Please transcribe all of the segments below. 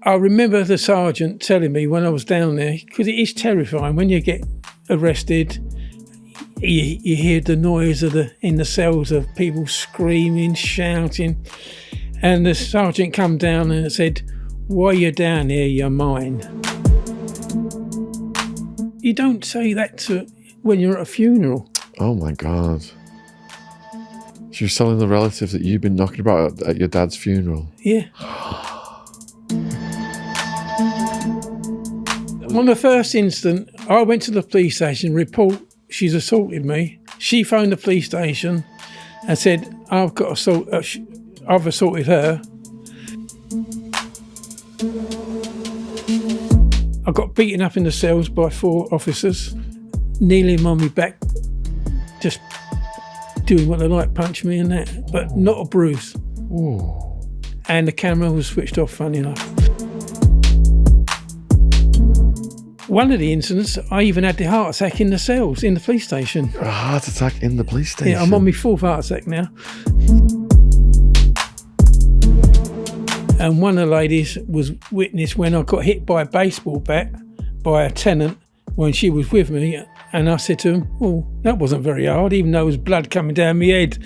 I remember the sergeant telling me when I was down there, because it is terrifying when you get arrested. You hear the noise in the cells of people screaming, shouting, and the sergeant come down and said, "Why you're down here, you're mine." You don't say that when you're at a funeral. Oh my God. So you're telling the relatives that you've been knocking about at your dad's funeral? Yeah. On the first instant, I went to the police station, report she's assaulted me. She phoned the police station and said, I've assaulted her. I got beaten up in the cells by 4 officers, kneeling on my back, just doing what they like, punch me and that, but not a bruise. Ooh. And the camera was switched off, funny enough. One of the incidents, I even had the heart attack in the cells, in the police station. A heart attack in the police station? Yeah, I'm on my 4th heart attack now. And one of the ladies was witness when I got hit by a baseball bat by a tenant when she was with me. And I said to him, well, that wasn't very hard, even though there was blood coming down my head.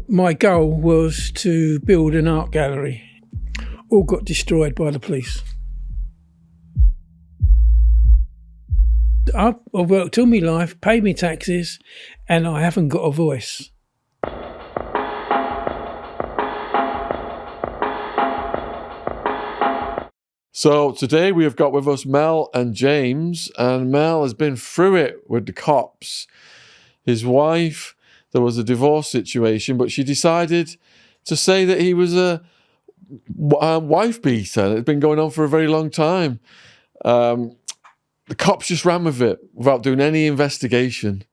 My goal was to build an art gallery. All got destroyed by the police. I've worked all my life, paid me taxes, and I haven't got a voice. So today we have got with us Mel and James, and Mel has been through it with the cops. His wife, there was a divorce situation, but she decided to say that he was a wife beater. It's been going on for a very long time. The cops just ran with it without doing any investigation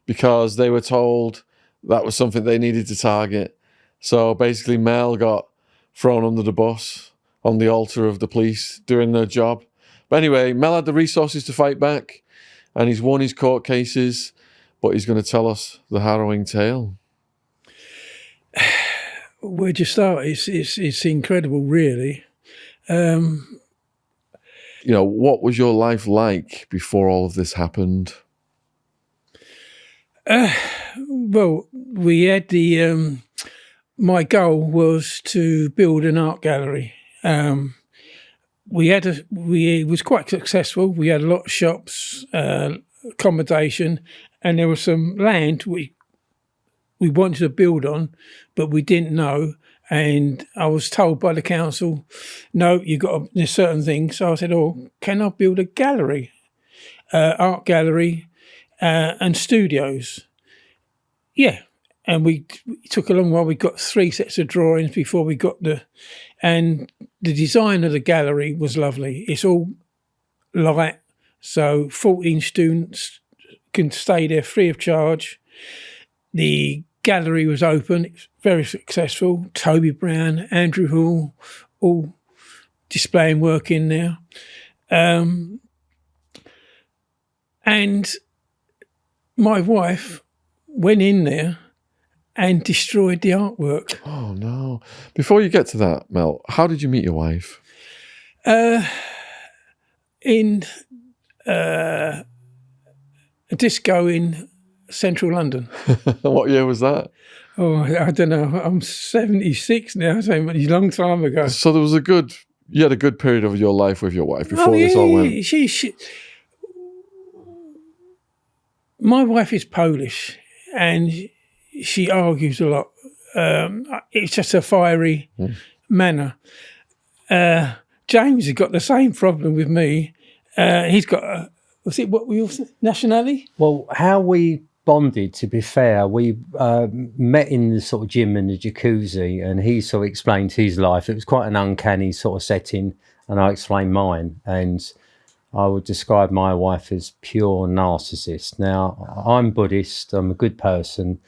because they were told that was something they needed to target. So basically Mel got thrown under the bus on the altar of the police doing their job. But anyway, Mel had the resources to fight back and he's won his court cases, but he's going to tell us the harrowing tale. Where'd you start? It's incredible, really. You know, what was your life like before all of this happened? Well, we had my goal was to build an art gallery. It was quite successful. We had a lot of shops, accommodation, and there was some land we wanted to build on, but we didn't know. And I was told by the council, no, there's certain things. So I said, oh, can I build a gallery, art gallery, and studios? Yeah. And we took a long while. We got 3 sets of drawings before we got and the design of the gallery was lovely. It's all light, so 14 students can stay there free of charge. The gallery was open, it was very successful. Toby Brown, Andrew Hall, all displaying work in there. And my wife went in there and destroyed the artwork. Oh, no. Before you get to that, Mel, how did you meet your wife? In a disco in central London. What year was that? Oh, I don't know. I'm 76 now, so a long time ago. So you had a good period of your life with your wife before this all went. My wife is Polish and she argues a lot. It's just a fiery manner. James has got the same problem with me. He's got what we all say, nationality? Well, how we bonded, to be fair, we met in the sort of gym and the jacuzzi, and he sort of explained his life. It was quite an uncanny sort of setting, and I explained mine. And I would describe my wife as pure narcissist. Now, I'm Buddhist, I'm a good person,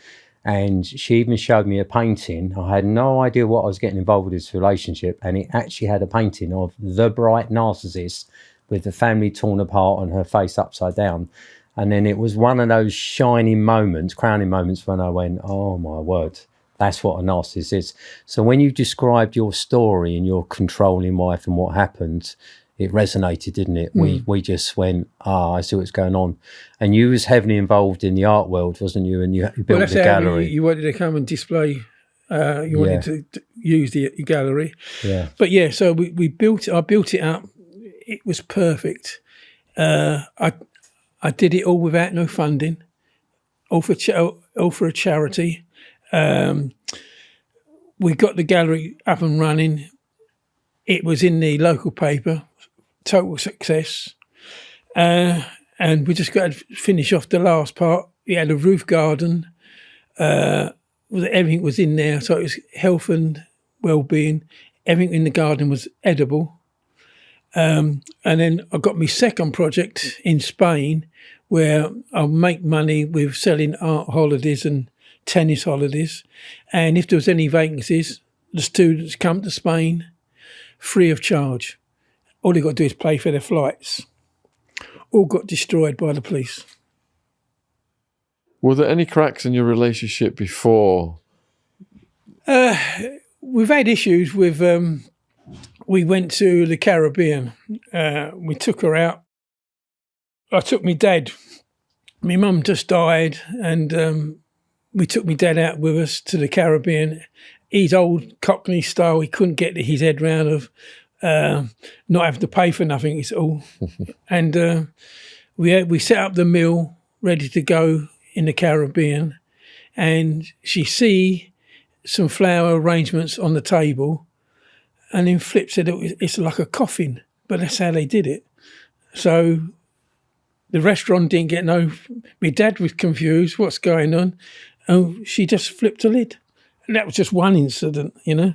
and she even showed me a painting. I had no idea what I was getting involved with this relationship, and it actually had a painting of the bright narcissist with the family torn apart and her face upside down. And then it was one of those shining moments, crowning moments, when I went, oh my word, that's what a narcissist is. So when you described your story and your controlling wife and what happened, it resonated, didn't it? We just went, I see what's going on. And you was heavily involved in the art world, wasn't you? And you built the gallery. You wanted to come and display. You wanted to use the gallery. Yeah. But yeah, so we built it. I built it up. It was perfect. I did it all without no funding, all for a charity. We got the gallery up and running. It was in the local paper, total success. And we just got to finish off the last part. We had a roof garden. Everything was in there, so it was health and well-being. Everything in the garden was edible. And then I got my second project in Spain, where I'll make money with selling art holidays and tennis holidays. And if there was any vacancies, the students come to Spain free of charge. All they got to do is pay for their flights. All got destroyed by the police. Were there any cracks in your relationship before? We've had issues with... we went to the Caribbean. We took her out. I took my dad. My mum just died, and we took my dad out with us to the Caribbean. He's old Cockney style. He couldn't get his head round of not having to pay for nothing. It's all. And we set up the meal ready to go in the Caribbean, and she see some flower arrangements on the table, and then Flip said it's like a coffin, but that's how they did it. So the restaurant didn't get no... My dad was confused, what's going on? Oh, she just flipped a lid. And that was just one incident, you know.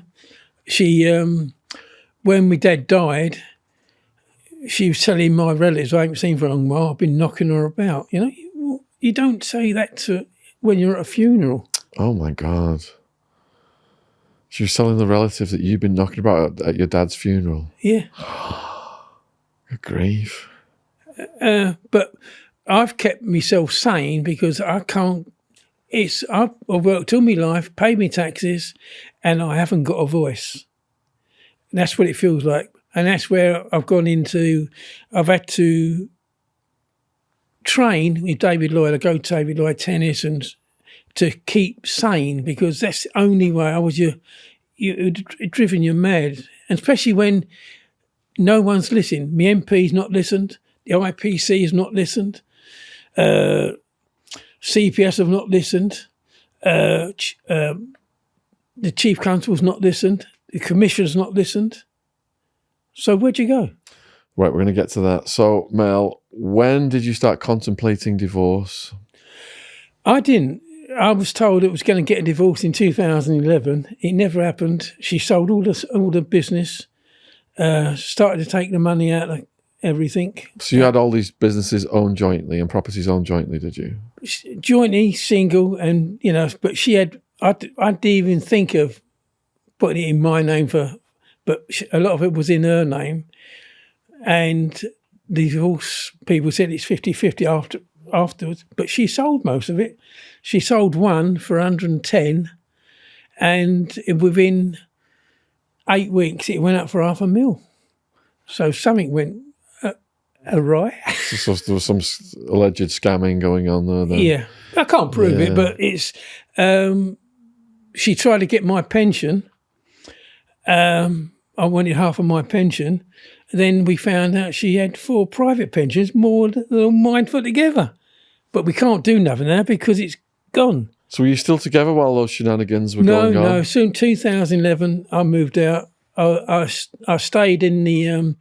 She, when my dad died, she was telling my relatives, I haven't seen for a long while, I've been knocking her about. You know, you don't say that when you're at a funeral. Oh, my God. She was telling the relatives that you'd been knocking about at your dad's funeral. Yeah. Good grief. But I've kept myself sane because I can't... I've worked all my life, paid my taxes, and I haven't got a voice. That's what it feels like. And that's where I've gone into... I've had to train with David Lloyd. I go to David Lloyd tennis and to keep sane, because that's the only way. You're driven you mad. And especially when no one's listening. My MP's not listened. The IPC has not listened. CPS have not listened. The Chief Constable's not listened. The Commissioner's not listened. So where'd you go? Right, we're going to get to that. So, Mel, when did you start contemplating divorce? I didn't. I was told it was going to get a divorce in 2011. It never happened. She sold all the business, started to take the money out of everything. So you had all these businesses owned jointly and properties owned jointly, did you? Jointly, single, and, you know, but she had... I didn't even think of putting it in my name but a lot of it was in her name. And the divorce people said it's 50-50 afterwards, but she sold most of it. She sold one for 110, and within 8 weeks it went up for $500,000. So something went awry. So there was some alleged scamming going on there then. Yeah, I can't prove it, but it's... she tried to get my pension. I wanted half of my pension. Then we found out she had 4 private pensions, more than mine put together. But we can't do nothing now because it's gone. So were you still together while those shenanigans were going on? No. Soon 2011, I moved out. I stayed in the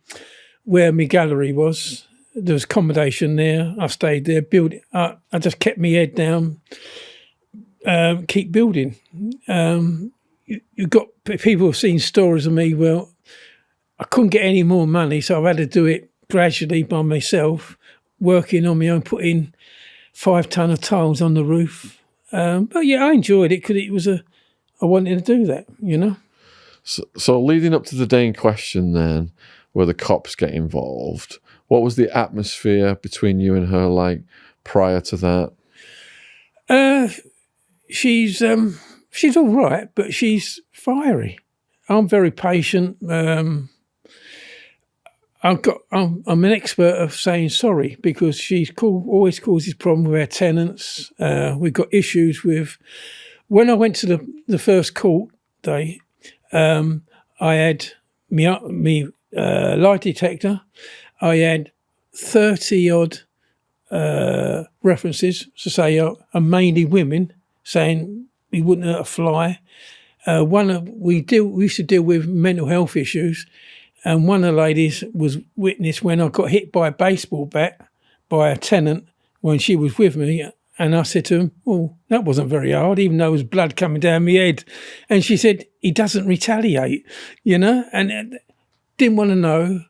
where my gallery was. There was accommodation there. I stayed there. I just kept my head down. Keep building. You got people have seen stories of me. Well, I couldn't get any more money, so I've had to do it gradually by myself, working on my own, putting 5 ton of tiles on the roof. But yeah, I enjoyed it because I wanted to do that, you know. So leading up to the day in question then, where the cops get involved, what was the atmosphere between you and her like prior to that? She's all right, but she's fiery. I'm very patient. I'm an expert of saying sorry because always causes problem with our tenants. We've got issues with. When I went to the first court day, I had me lie detector. I had 30 odd references to say are mainly women saying we wouldn't hurt a fly. We used to deal with mental health issues, and one of the ladies was witness when I got hit by a baseball bat by a tenant when she was with me, and I said to him, "Well, that wasn't very hard, even though there was blood coming down my head." And she said, "He doesn't retaliate, and didn't want to know.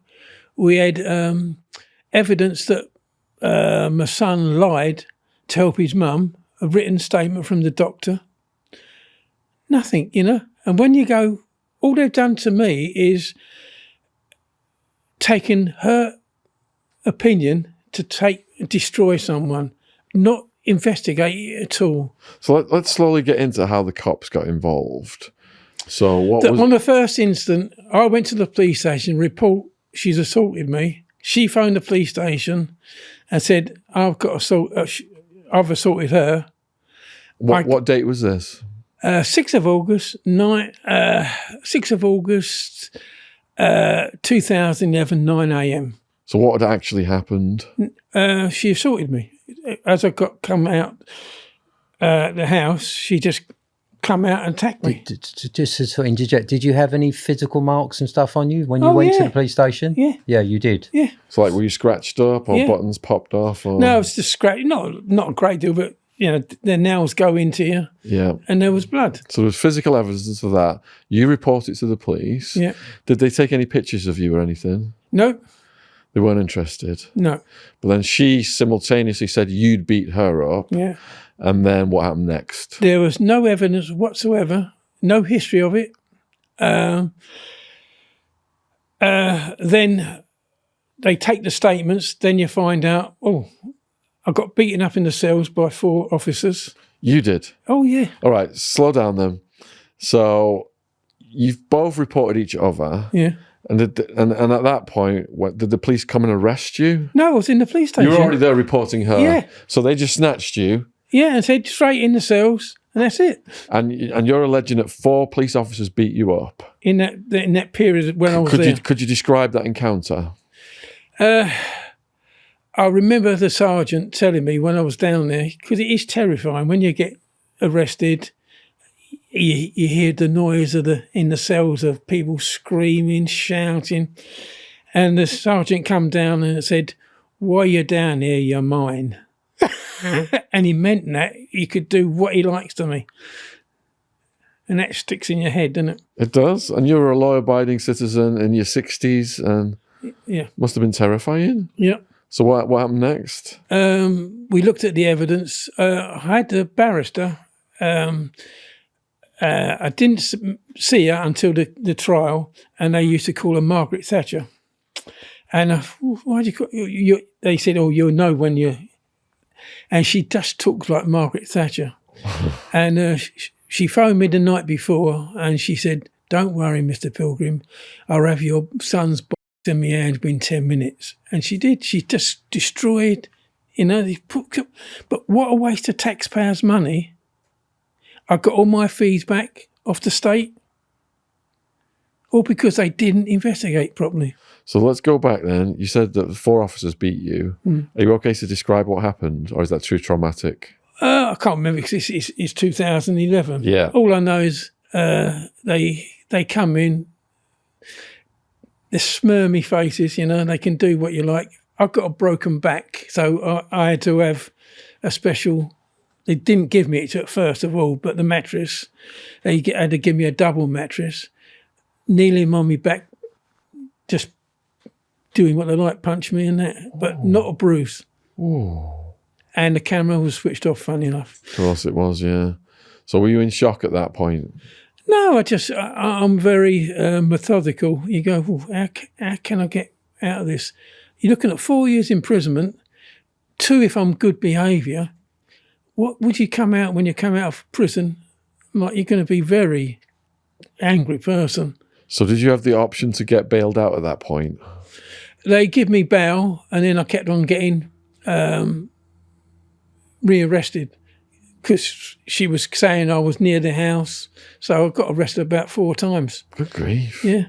We had evidence that my son lied to help his mum, a written statement from the doctor. Nothing, And when you go, all they've done to me is taken her opinion to destroy someone, not investigate it at all." So let's slowly get into how the cops got involved. So on the first instant, I went to the police station, report she's assaulted me. She phoned the police station and said, I've assaulted her. What date was this? 6th of August, 2011, 9 a.m. So what had actually happened? She assaulted me. As I come out the house, she just come out and attacked me. Just to sort of interject, did you have any physical marks and stuff on you when you went to the police station? Yeah. Yeah, you did? Yeah. So were you scratched up or buttons popped off? Or? No, it was just scratch. Not a great deal, but, the nails go into you. Yeah. And there was blood. So there was physical evidence of that. You report it to the police. Yeah. Did they take any pictures of you or anything? No. They weren't interested? No. But then she simultaneously said you'd beat her up. Yeah. And then what happened next? There was no evidence whatsoever, no history of it. Then they take the statements, then you find out, I got beaten up in the cells by 4 officers. You did? Oh, yeah. All right, slow down then. So you've both reported each other. Yeah. And at that point, did the police come and arrest you? No, I was in the police station. You were already there reporting her. Yeah. So they just snatched you. Yeah, and said straight in the cells, and that's it. And you're alleging that 4 police officers beat you up in that period when I was there. Could you describe that encounter? I remember the sergeant telling me when I was down there, because it is terrifying when you get arrested. You hear the noise in the cells of people screaming, shouting, and the sergeant come down and said, "While you're down here, you're mine." And he meant that he could do what he likes to me. And that sticks in your head, doesn't it? It does. And you were a law-abiding citizen in your 60s, and must have been terrifying. Yeah. So what happened next? We looked at the evidence. I had the barrister. I didn't see her until the trial, and they used to call her Margaret Thatcher. And why do you call you? They said, "You'll know when you." And she just talks like Margaret Thatcher. And she phoned me the night before, and she said, "Don't worry, Mr. Pilgrim. I'll have your son's box in my hand within 10 minutes." And she did. She just destroyed, but what a waste of taxpayers' money. I got all my fees back off the state, all because they didn't investigate properly. So let's go back then. You said that 4 officers beat you. Are you okay to describe what happened, or is that too traumatic? I can't remember because it's 2011. Yeah. All I know is they come in, they're smirmy faces, they can do what you like. I've got a broken back, so I had to have a special. They didn't give me it at first of all, but the mattress, they had to give me a double mattress, kneeling on my back, just doing what they like, punch me and that, but not a bruise. Ooh. And the camera was switched off, funny enough. Of course it was, yeah. So were you in shock at that point? No, I'm very methodical. You go, how can I get out of this? You're looking at 4 years imprisonment, 2, if I'm good behaviour, what would you come out when you come out of prison? Like, you're going to be very angry person. So did you have the option to get bailed out at that point? They give me bail, and then I kept on getting rearrested because she was saying I was near the house. So I got arrested about 4 times. Good grief. Yeah.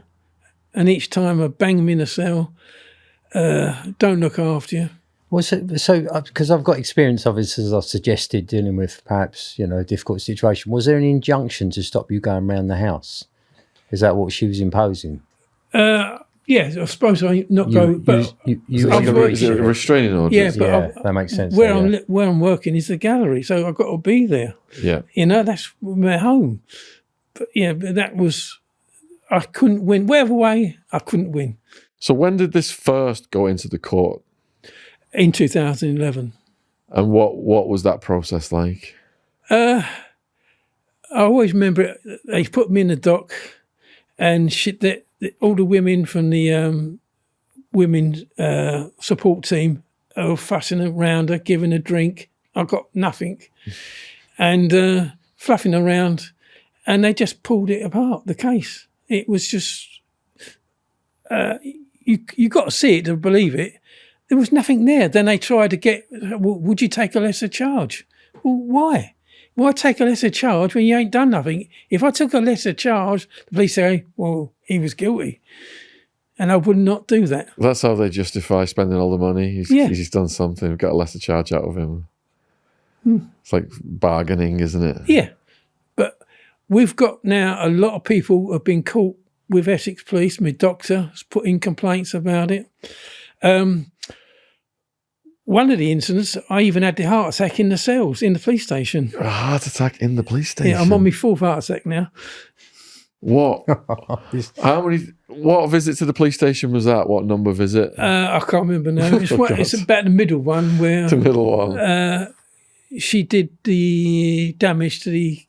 And each time I bang them in a cell, don't look after you. So, because I've got experience of this, as I suggested, dealing with perhaps, a difficult situation. Was there an injunction to stop you going around the house? Is that what she was imposing? Yeah, I suppose I not go. But Is it a restraining order? Yeah, but that makes sense. Where I'm working is the gallery, so I've got to be there. Yeah, that's my home. But but that was, I couldn't win. Whatever way, I couldn't win. So when did this first go into the court? In 2011. And what was that process like? I always remember they put me in the dock, and all the women from the women's support team were fussing around her, giving a drink. I got nothing, and fluffing around, and they just pulled it apart. The case. It was just you got to see it to believe it. There was nothing there. Then they tried to get, well, would you take a lesser charge? Well, why? Why take a lesser charge when you ain't done nothing? If I took a lesser charge, the police say, well, he was guilty. And I would not do that. That's how they justify spending all the money. He's done something. We've got a lesser charge out of him. It's like bargaining, isn't it? Yeah. But we've got now a lot of people have been caught with Essex police. My doctor has put in complaints about it. One of the incidents, I even had the heart attack in the cells, in the police station. A heart attack in the police station? Yeah, I'm on my 4th heart attack now. What? What visit to the police station was that? What number visit? I can't remember now. It's about the middle one where... The middle one. She did the damage to the...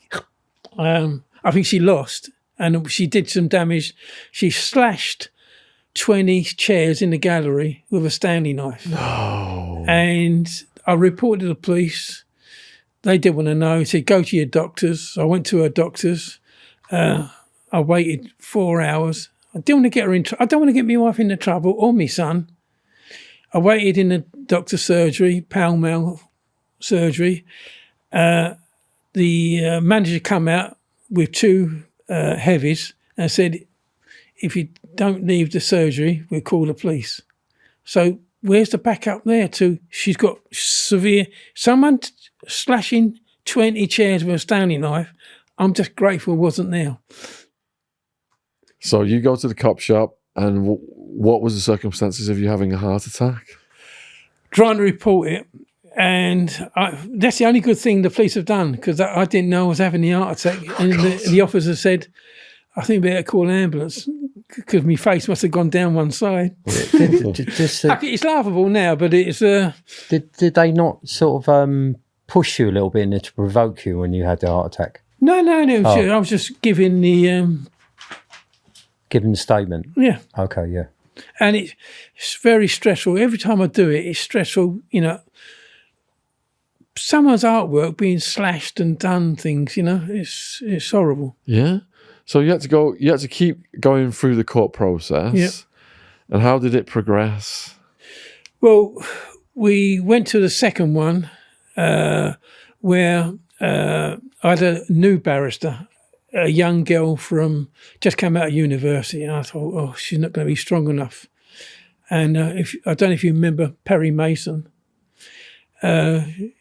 I think she lost, and she did some damage. She slashed 20 chairs in the gallery with a Stanley knife. No. And I reported to the police. They didn't want to know. They said, go to your doctors. I went to her doctors. I waited 4 hours. I didn't want to get her in. I don't want to get my wife into trouble or my son. I waited in the doctor's surgery, Pall Mall surgery. The manager come out with 2 heavies and said, if you don't leave the surgery, we'll call the police. So where's the backup there to, she's got severe, someone slashing 20 chairs with a Stanley knife. I'm just grateful it wasn't there. So you go to the cop shop, and what was the circumstances of you having a heart attack? Trying to report it, and that's the only good thing the police have done, because I didn't know I was having the heart attack. And the officer said, I think we better call an ambulance, because my face must have gone down one side. It's laughable now, but it's... Did they not sort of push you a little bit in there to provoke you when you had the heart attack? No. I was just giving the... Giving the statement? Yeah. Okay, yeah. And it's very stressful. Every time I do it, it's stressful, someone's artwork being slashed and done things, it's horrible. Yeah. So you had to keep going through the court process. Yeah. And how did it progress? Well, we went to the second one where I had a new barrister, a young girl just came out of university, and I thought, she's not going to be strong enough. And I don't know if you remember Perry Mason. I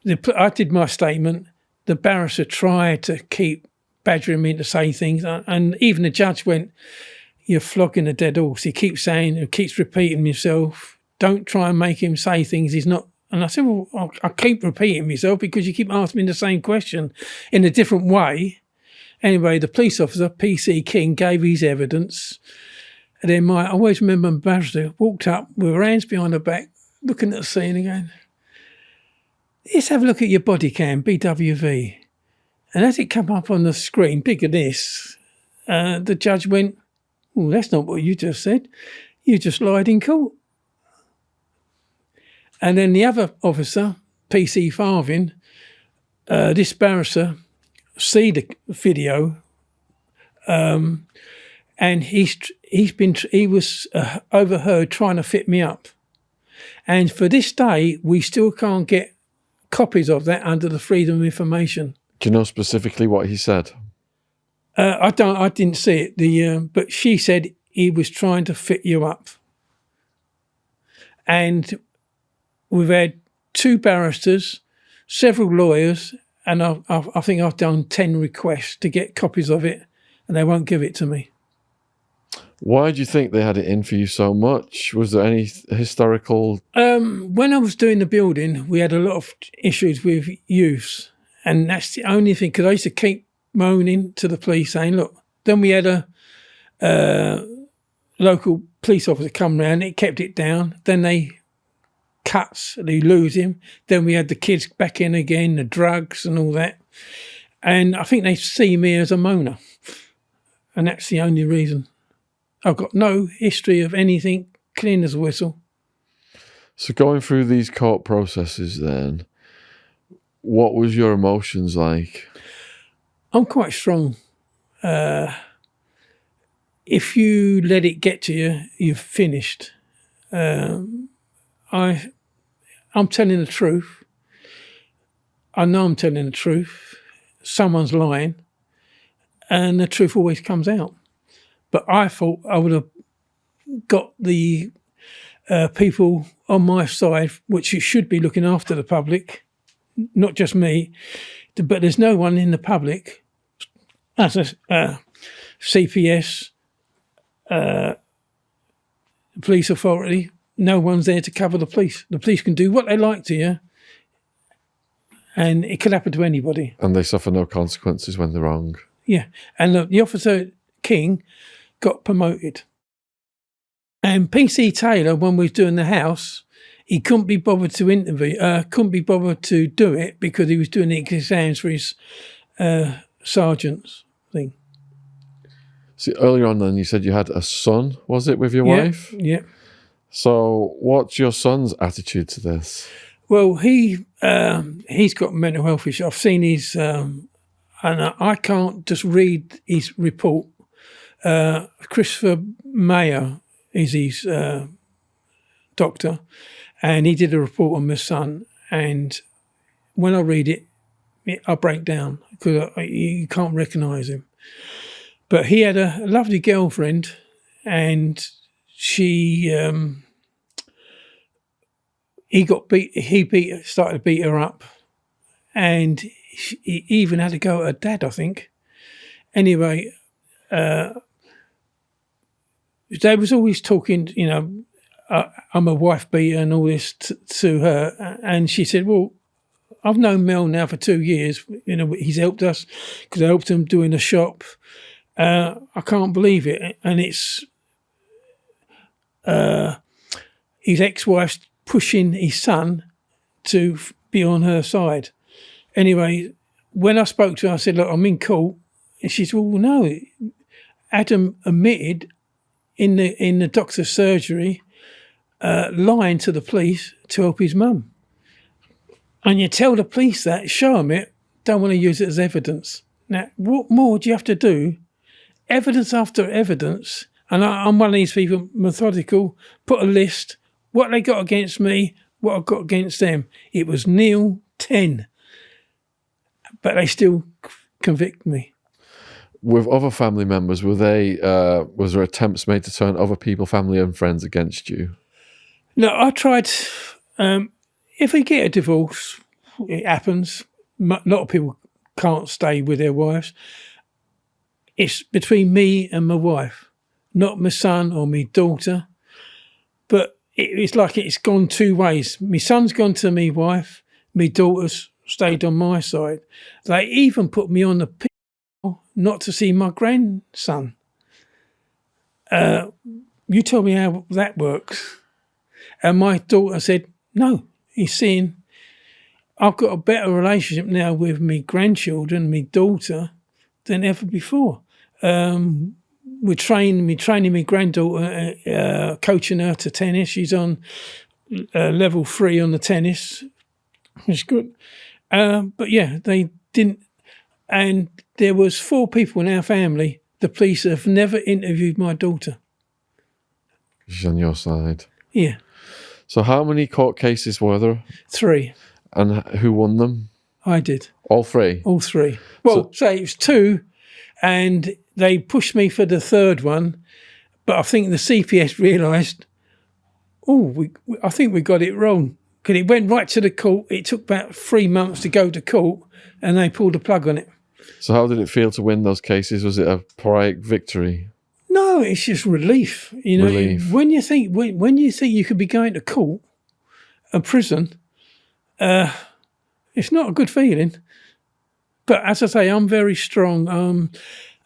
did my statement. The barrister tried to keep badgering me to say things, and even the judge went, "You're flogging a dead horse. He keeps repeating himself. Don't try and make him say things he's not." And I said, well, I keep repeating myself because you keep asking me the same question in a different way. Anyway, the police officer, PC King, gave his evidence. And then I always remember my barrister walked up with her hands behind her back, looking at the scene again. Let's have a look at your body cam, BWV. And as it came up on the screen, bigger this, the judge went, well, that's not what you just said. You just lied in court. And then the other officer, PC Farthing, this barrister, see the video, and he was overheard trying to fit me up. And for this day, we still can't get copies of that under the Freedom of Information. Do you know specifically what he said? I didn't see it. But she said he was trying to fit you up. And we've had 2 barristers, several lawyers, and I think I've done 10 requests to get copies of it, and they won't give it to me. Why do you think they had it in for you so much? Was there any historical... When I was doing the building, we had a lot of issues with youths, and that's the only thing, because I used to keep moaning to the police saying, look, then we had a local police officer come round, it kept it down, then they lose him, then we had the kids back in again, the drugs and all that, and I think they see me as a moaner, and that's the only reason. I've got no history of anything, clean as a whistle. So going through these court processes then, what was your emotions like? I'm quite strong. If you let it get to you, you've finished. I'm telling the truth. I know I'm telling the truth. Someone's lying, and the truth always comes out. But I thought I would have got the people on my side, which you should be looking after the public, not just me. But there's no one in the public, as a CPS, police authority. No one's there to cover the police. The police can do what they like to you, and it could happen to anybody. And they suffer no consequences when they're wrong. Yeah, and the officer King got promoted. And PC Taylor, when we was doing the house, he couldn't be bothered to couldn't be bothered to do it because he was doing the exams for his sergeant's thing. See, earlier on then you said you had a son, was it, with your wife? Yeah. So what's your son's attitude to this? Well, he's got mental health issues. I've seen his, and I can't just read his report. Christopher Mayer is his doctor, and he did a report on my son, and when I read it, I break down because you can't recognise him. But he had a lovely girlfriend, and she started to beat her up, and he even had to go at her dad, I think. Anyway, they was always talking, I'm a wife beater and all this to her, and she said, well, I've known Mel now for 2 years. He's helped us because I helped him doing the shop. I can't believe it, and it's his ex-wife's pushing his son to be on her side. Anyway, when I spoke to her, I said, look, I'm in court, and she said, well, no, Adam admitted in the doctor's surgery, lying to the police to help his mum. And you tell the police that, show them it, don't want to use it as evidence. Now, what more do you have to do? Evidence after evidence, and I'm one of these people, methodical, put a list, what they got against me, what I got against them. It was 0-10, but they still convict me. With other family members, was there attempts made to turn other people, family and friends against you? No, I tried. If we get a divorce, it happens. A lot of people can't stay with their wives. It's between me and my wife, not my son or my daughter. But it's like it's gone 2 ways. My son's gone to my wife, my daughter's stayed on my side. They even put me on the not to see my grandson. You tell me how that works. And my daughter said, no, he's seeing, I've got a better relationship now with my grandchildren, my daughter, than ever before. We're training my granddaughter, coaching her to tennis. She's on level 3 on the tennis, which is good. But yeah, they didn't. And there was 4 people in our family. The police have never interviewed my daughter. She's on your side. Yeah, So how many court cases were there? 3. And who won them? I did. All 3? All 3. Well, say it was 2, and they pushed me for the 3rd one. But I think the CPS realised, I think we got it wrong. Because it went right to the court. It took about 3 months to go to court, and they pulled the plug on it. So how did it feel to win those cases? Was it a pride victory? No, it's just relief. You know, Relief. when you think you could be going to court, a prison, it's not a good feeling. But as I say, I'm very strong.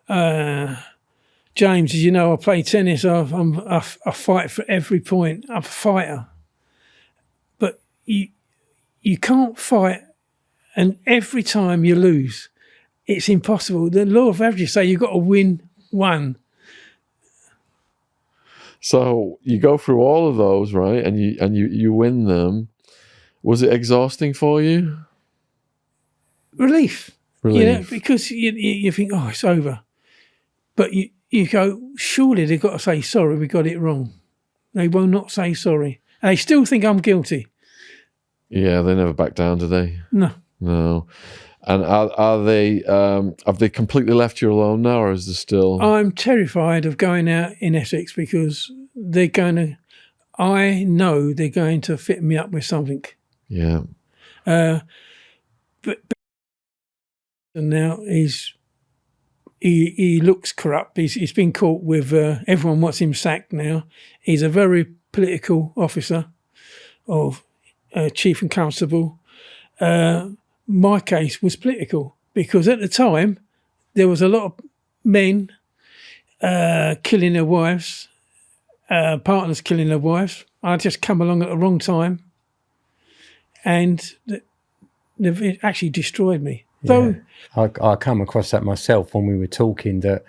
James, as you know, I play tennis. I fight for every point. I'm a fighter. But you can't fight, and every time you lose, it's impossible. The law of averages say you've got to win 1. So you go through all of those, right? And you win them. Was it exhausting for you? Relief. Relief. You know, because you think, it's over. But you go, surely they've got to say, sorry, we got it wrong. They will not say sorry. And they still think I'm guilty. Yeah, they never back down, do they? No. No. And are they, have they completely left you alone now, or is there still... I'm terrified of going out in Essex because I know they're going to fit me up with something. Yeah. But now he looks corrupt. He's been caught with, everyone wants him sacked now. He's a very political officer of chief and constable. My case was political because at the time there was a lot of men killing their wives, partners killing their wives. I just come along at the wrong time, and they've actually destroyed me. Yeah. I come across that myself when we were talking that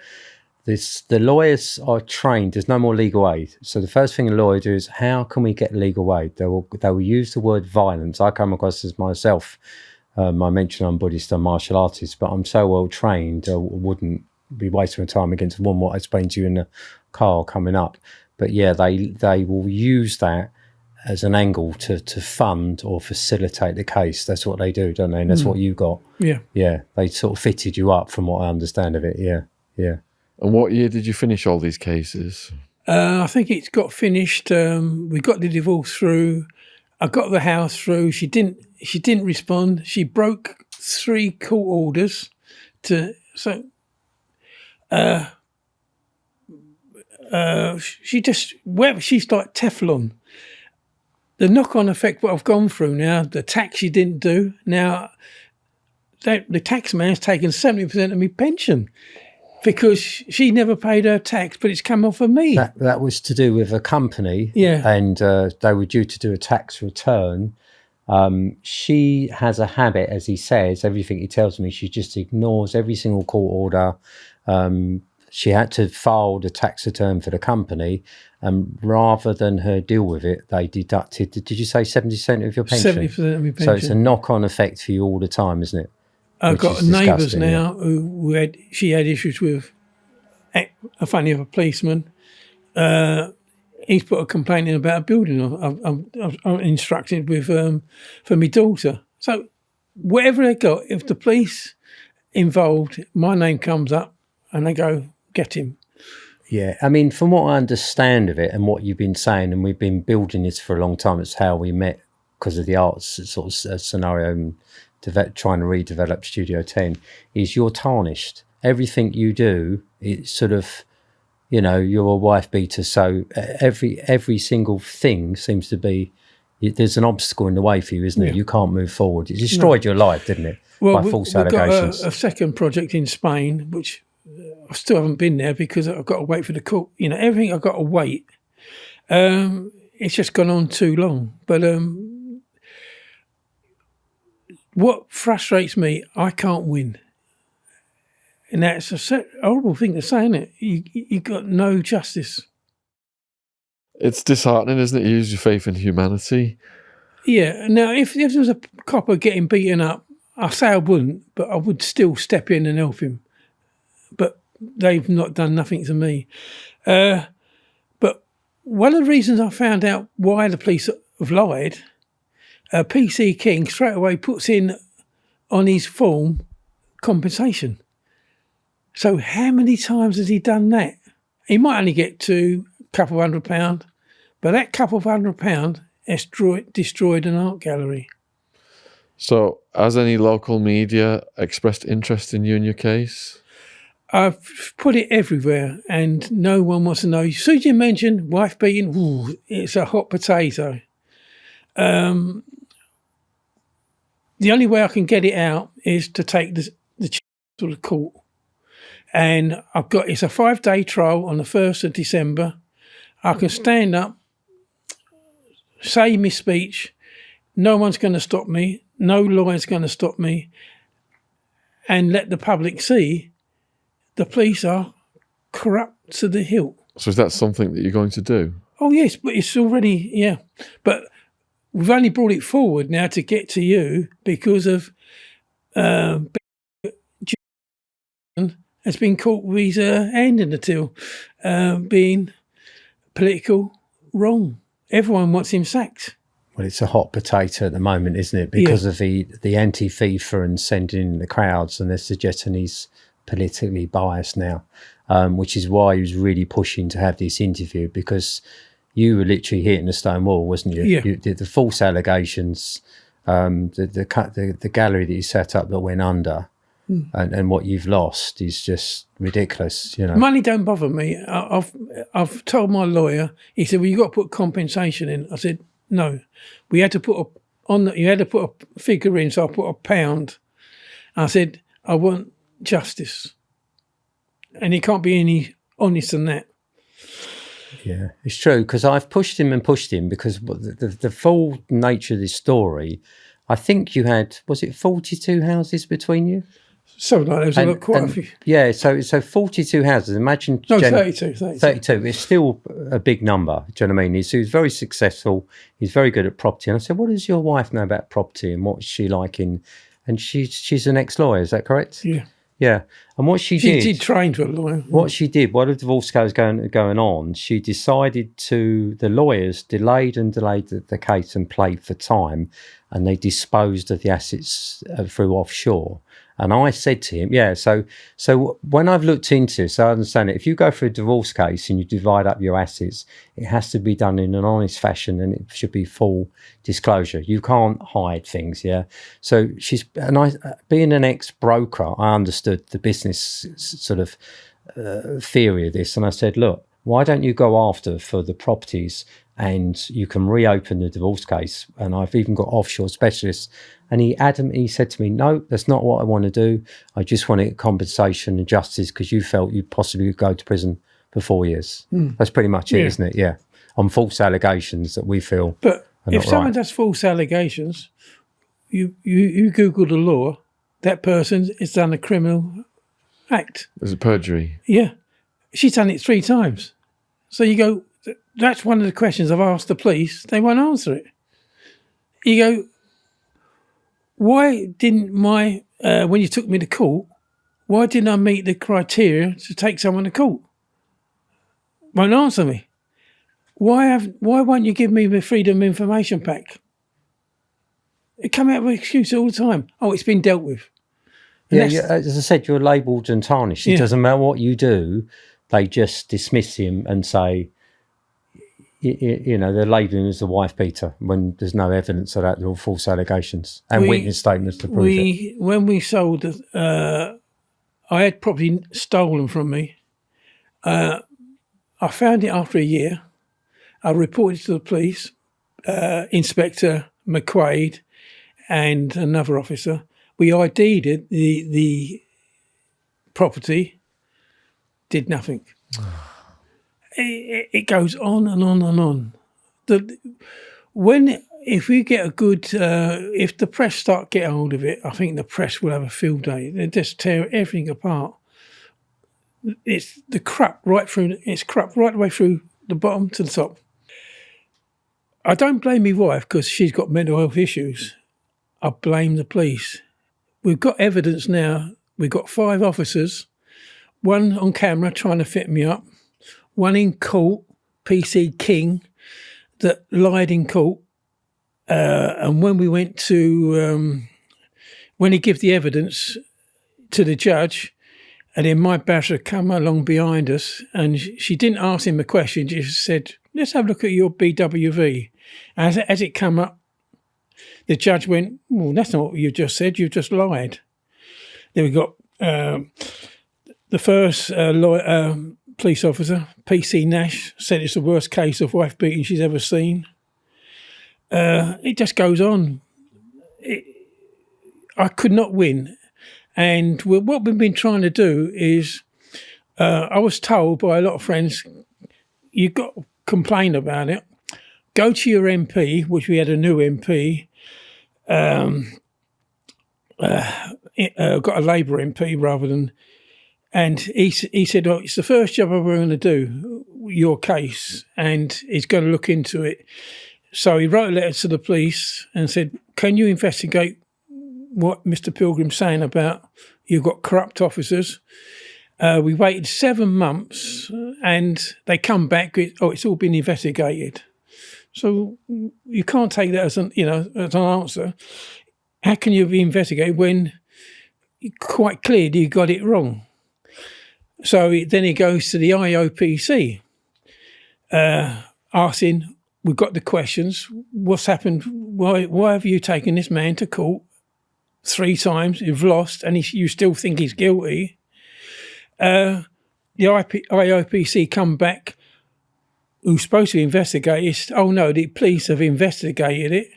the lawyers are trained. There's no more legal aid. So the first thing a lawyer do is, how can we get legal aid? They will use the word violence. I come across as myself. I mentioned I'm Buddhist and martial artist, but I'm so well trained I wouldn't be wasting my time against what I explained to you in the car coming up. But yeah, they will use that as an angle to fund or facilitate the case. That's what they do, don't they? And that's what you got. Yeah. Yeah, they sort of fitted you up from what I understand of it. Yeah, yeah. And what year did you finish all these cases? I think it's got finished. We got the divorce through. I got the house through. She didn't respond. She broke 3 court orders she's like Teflon. The knock-on effect what I've gone through now, the tax she didn't do. Now, the tax man's taken 70% of my pension because she never paid her tax, but it's come off of me. That was to do with a company, yeah, and they were due to do a tax return. She has a habit, as he says, everything he tells me, she just ignores every single court order. She had to file the tax return for the company, and rather than her deal with it, they deducted, did you say 70% of your pension? 70% of my pension. So it's a knock-on effect for you all the time, isn't it? I've got neighbours now she had issues with a funny of a policeman. He's put a complaint in about a building I'm instructed with for my daughter. So whatever they got, if the police involved, my name comes up and they go, get him. Yeah, I mean, from what I understand of it and what you've been saying, and we've been building this for a long time, it's how we met because of the arts sort of scenario and trying to redevelop Studio 10, is you're tarnished. Everything you do, it's sort of, you're a wife beater. So every single thing seems to be, there's an obstacle in the way for you, isn't it? You can't move forward. It destroyed your life, didn't it? Well, by false we've allegations. got a second project in Spain, which I still haven't been there because I've got to wait for the court. Everything I've got to wait. It's just gone on too long. But what frustrates me, I can't win. And that's a horrible thing to say, isn't it? You got no justice. It's disheartening, isn't it? You lose your faith in humanity. Yeah. Now, if there was a copper getting beaten up, I say I wouldn't, but I would still step in and help him. But they've not done nothing to me. But one of the reasons I found out why the police have lied, PC King straight away puts in on his form compensation. So how many times has he done that? He might only get to a couple of £100, but that couple of £100 has destroyed an art gallery. So, has any local media expressed interest in you and your case? I've put it everywhere and no one wants to know. As soon as you mention wife beating, ooh, it's a hot potato. The only way I can get it out is to take the to the court. And it's a 5-day trial on the 1st of December. I can stand up, say my speech. No one's going to stop me. No lawyer's going to stop me. And let the public see the police are corrupt to the hilt. So is that something that you're going to do? Oh, yes, but it's already, yeah. But we've only brought it forward now to get to you because of has been caught with his hand in the till, being political wrong. Everyone wants him sacked. Well, it's a hot potato at the moment, isn't it? Because of the anti-FIFA and sending in the crowds, and they're suggesting he's politically biased now, which is why he was really pushing to have this interview, because you were literally hitting a stone wall, wasn't you? Yeah. You did the false allegations, the gallery that you set up that went under, and what you've lost is just ridiculous. You know, money don't bother me. I've told my lawyer. He said, "Well, you got to put compensation in." I said, "No, we had to put you had to put a figure in, so I put £1." I said, "I want justice," and he can't be any honest than that. Yeah, it's true, because I've pushed him because the full nature of this story, I think you had, was it 42 houses between you? Something like that. There was quite a few. Yeah, so 42 houses. Imagine. No, 32. 32. It's still a big number. Do you know what I mean? He was very successful. He's very good at property. And I said, what does your wife know about property and what's she like in? And she's an ex-lawyer, is that correct? Yeah. Yeah. And what she did train to a lawyer. What she did, while the divorce was going on, she decided the lawyers delayed the case and played for time, and they disposed of the assets through offshore. And I said to him, yeah, so when I've looked into this, I understand it. If you go through a divorce case and you divide up your assets, it has to be done in an honest fashion, and it should be full disclosure. You can't hide things, yeah? So being an ex-broker, I understood the business sort of theory of this. And I said, look, why don't you go after for the properties and you can reopen the divorce case? And I've even got offshore specialists. And he said to me, no, that's not what I want to do. I just want compensation and justice because you felt you possibly would go to prison for 4 years. That's pretty much it, isn't it? Yeah. On false allegations that we feel. But if someone does false allegations, you Google the law, that person has done a criminal act. Is it perjury? Yeah. She's done it 3 times. So you go, that's one of the questions I've asked the police. They won't answer it. You go, why didn't when you took me to court, why didn't I meet the criteria to take someone to court? Won't answer me. Why won't you give me the freedom of information pack? It come out with excuses all the time. Oh, it's been dealt with. And as I said, you're labelled and tarnished. It doesn't matter what you do. They just dismiss him and say, you know, they're labelling him as a wife beater when there's no evidence of that. They're all false allegations and witness statements to prove it. When we sold, I had property stolen from me. I found it after a year. I reported to the police, Inspector McQuaid and another officer. We ID'd it, the property, did nothing. It goes on and on and on. If we get a good, if the press start getting hold of it, I think the press will have a field day. They just tear everything apart. It's corrupt right the way through the bottom to the top. I don't blame my wife because she's got mental health issues. I blame the police. We've got evidence now. We've got 5 officers, one on camera trying to fit me up, one in court, PC King, that lied in court. And when we went to, when he gave the evidence to the judge, and then my barrister come along behind us, and she didn't ask him a question. She just said, "Let's have a look at your BWV." As it come up, the judge went, "Well, that's not what you just said. You've just lied." Then we got the first police officer, PC Nash, said it's the worst case of wife beating she's ever seen. It just goes on. I could not win. And what we've been trying to do is, I was told by a lot of friends, you've got to complain about it. Go to your MP, which we had a new MP, got a Labour MP rather than, and he said, "Oh, it's the first job we're going to do, your case, and he's going to look into it." So he wrote a letter to the police and said, "Can you investigate what Mr. Pilgrim's saying about you've got corrupt officers?" We waited 7 months and they come back with, "Oh, it's all been investigated." So you can't take that as an answer. How can you investigate when quite clearly you got it wrong? So then he goes to the IOPC, asking, "We've got the questions. What's happened? Why have you taken this man to court 3 times? You've lost, and you still think he's guilty?" The IOPC come back, who's supposed to investigate it. "Oh no, the police have investigated it."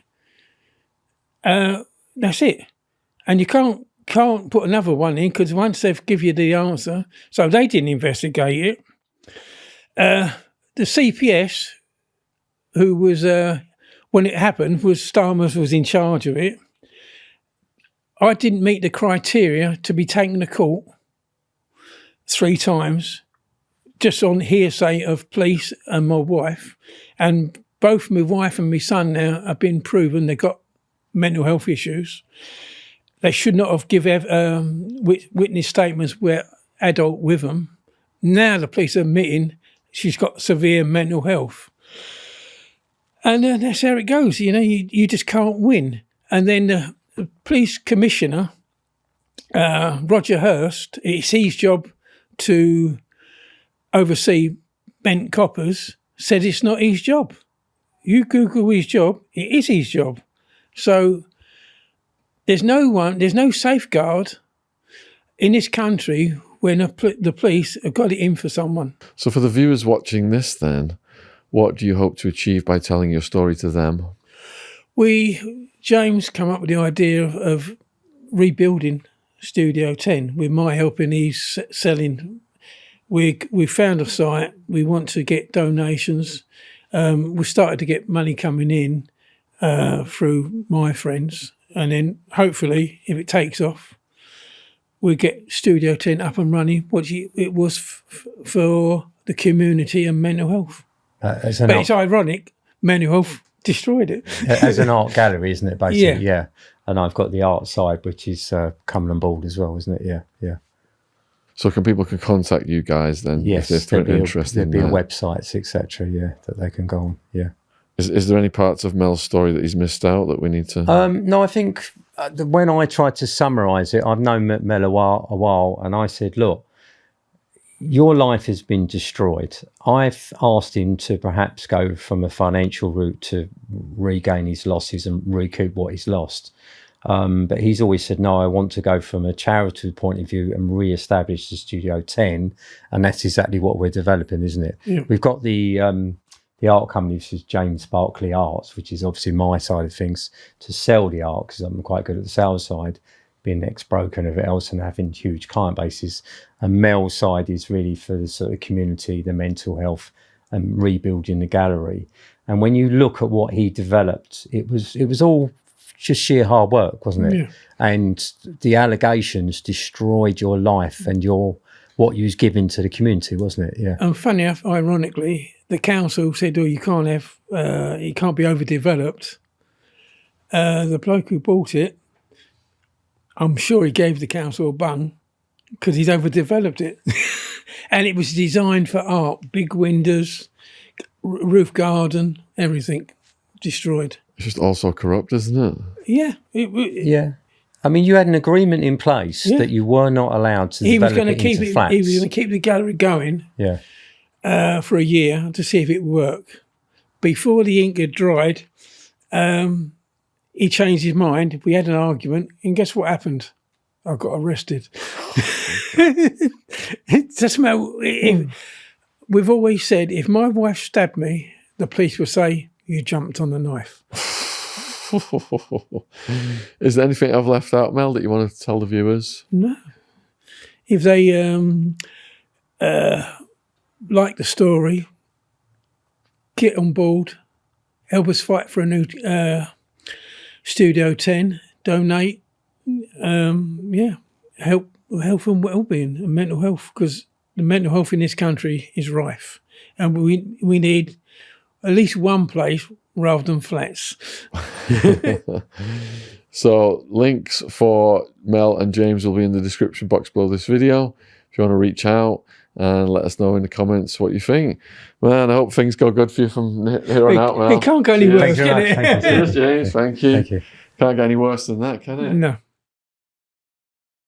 That's it, and you can't put another one in because once they've give you the answer, so they didn't investigate it. The CPS, who was when it happened, was Starmer's was in charge of it. I didn't meet the criteria to be taken to court 3 times, just on hearsay of police and my wife. And both my wife and my son now have been proven they've got mental health issues. They should not have given witness statements where adult with them. Now the police are admitting she's got severe mental health. And that's how it goes. You just can't win. And then the police commissioner, Roger Hurst, it's his job to oversee bent coppers, said it's not his job. You Google his job, it is his job. So there's no safeguard in this country when the police have got it in for someone. So for the viewers watching this then, what do you hope to achieve by telling your story to them? James come up with the idea of rebuilding Studio 10 with my help, and he's selling. We found a site. We want to get donations. We started to get money coming in through my friends, and then hopefully, if it takes off, we get Studio 10 up and running. What it was for the community and mental health. But it's ironic, mental health destroyed it. As an art gallery, isn't it, basically? Yeah. And I've got the art side, which is coming on board as well, isn't it? Yeah. So people can contact you guys then? Yes, if they're interested. There'll be websites, etc. Yeah, that they can go on. Yeah. Is there any parts of Mel's story that he's missed out that we need to? No, I think when I tried to summarise it, I've known Mel a while, and I said, "Look, your life has been destroyed." I've asked him to perhaps go from a financial route to regain his losses and recoup what he's lost. But he's always said, "No, I want to go from a charitable point of view and re-establish the Studio 10." And that's exactly what we're developing, isn't it? Yeah. We've got the art company, which is James Barclay Arts, which is obviously my side of things, to sell the art, because I'm quite good at the sales side, being ex-broker and everything else and having huge client bases. And Mel's side is really for the sort of community, the mental health, and rebuilding the gallery. And when you look at what he developed, it was all just sheer hard work, wasn't it? Yeah. And the allegations destroyed your life and your what you was giving to the community, wasn't it? Yeah. And funny enough, ironically, the council said, "Oh, you can't have, it can't be overdeveloped." The bloke who bought it, I'm sure he gave the council a bung because he's overdeveloped it, and it was designed for art, big windows, roof garden, everything destroyed. It's just also corrupt, isn't it? Yeah, Yeah. I mean, you had an agreement in place that you were not allowed to he was develop going to it keep into it. flats. He was going to keep the gallery going for a year to see if it worked. Before the ink had dried, he changed his mind. We had an argument, and guess what happened? I got arrested. It doesn't matter. We've always said, if my wife stabbed me, the police will say, "You jumped on the knife." Is there anything I've left out, Mel, that you want to tell the viewers? No. If they like the story, get on board, help us fight for a new Studio 10, donate, help health and well-being and mental health, because the mental health in this country is rife, and we need at least one place rather than flats. So links for Mel and James will be in the description box below this video if you want to reach out and let us know in the comments what you think. Man, I hope things go good for you from here on out, Mel. It can't go any worse, can it? Cheers, James. Thank you. Thank you. Can't get any worse than that, can it? No.